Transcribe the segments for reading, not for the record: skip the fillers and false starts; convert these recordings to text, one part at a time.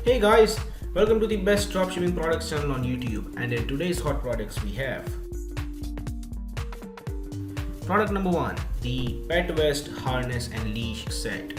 Hey guys, welcome to the best dropshipping products channel on YouTube, and in today's hot products we have product number 1, the Pet Vest Harness and Leash Set.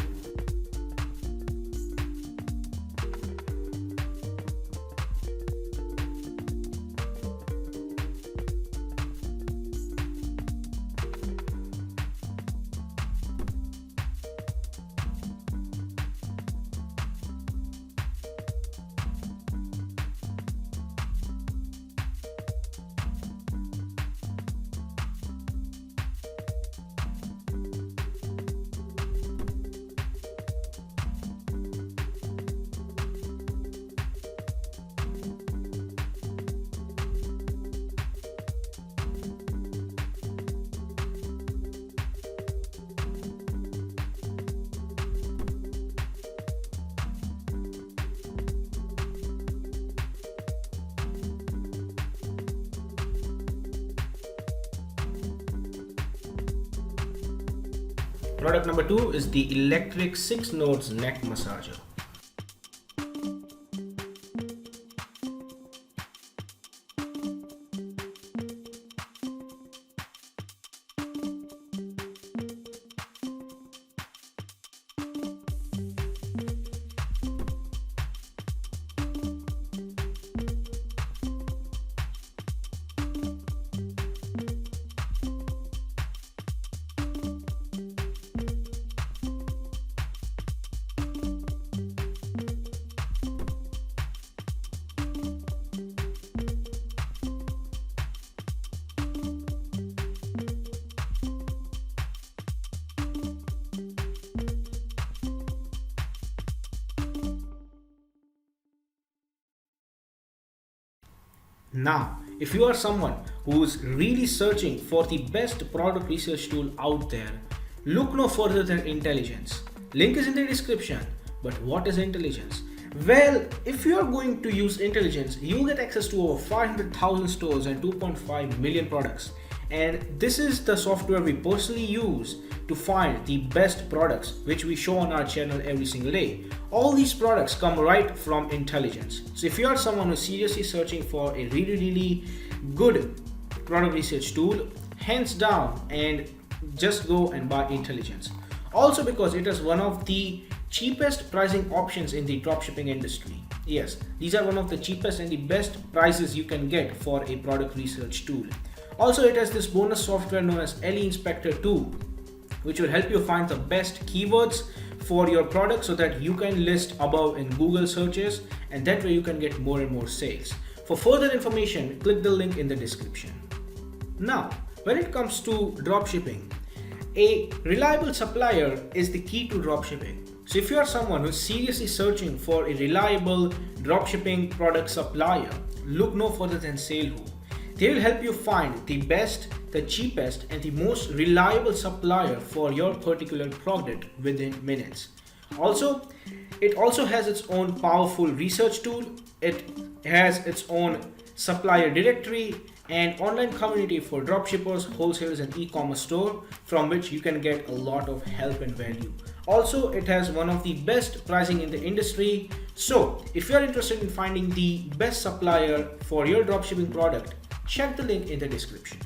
Product number 2 is the electric 6 nodes neck massager. Now, if you are someone who's really searching for the best product research tool out there, look no further than Intelligence. Link is in the description. But what is Intelligence? Well, if you are going to use Intelligence, you get access to over 500,000 stores and 2.5 million products. And this is the software we personally use to find the best products which we show on our channel every single day. All these products come right from Intelligence. So if you are someone who's seriously searching for a really good product research tool, hands down, and just go and buy Intelligence. Also because it is one of the cheapest pricing options in the dropshipping industry. Yes, these are one of the cheapest and the best prices you can get for a product research tool. Also, it has this bonus software known as LE Inspector 2, which will help you find the best keywords for your product so that you can list above in Google searches, and that way you can get more and more sales. For further information, click the link in the description. Now, when it comes to dropshipping, a reliable supplier is the key to dropshipping. So if you are someone who is seriously searching for a reliable dropshipping product supplier, look no further than SaleWho. They will help you find the best, the cheapest, and the most reliable supplier for your particular product within minutes. Also, it also has its own powerful research tool. It has its own supplier directory and online community for dropshippers, wholesalers, and e-commerce store from which you can get a lot of help and value. Also, it has one of the best pricing in the industry. So, if you are interested in finding the best supplier for your dropshipping product, check the link in the description.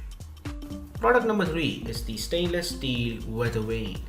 Product number 3 is the stainless steel WEATHERVANE.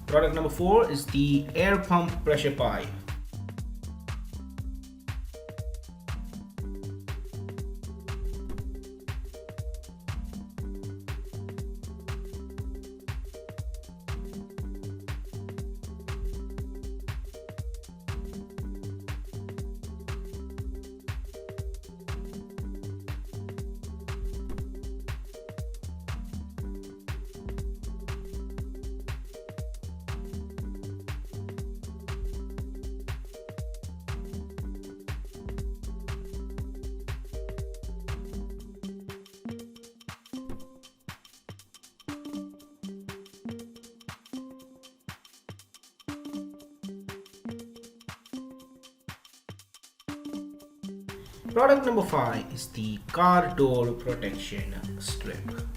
Product number 4 is the air pump pressure pipe. Product number 5 is the car door protection strip.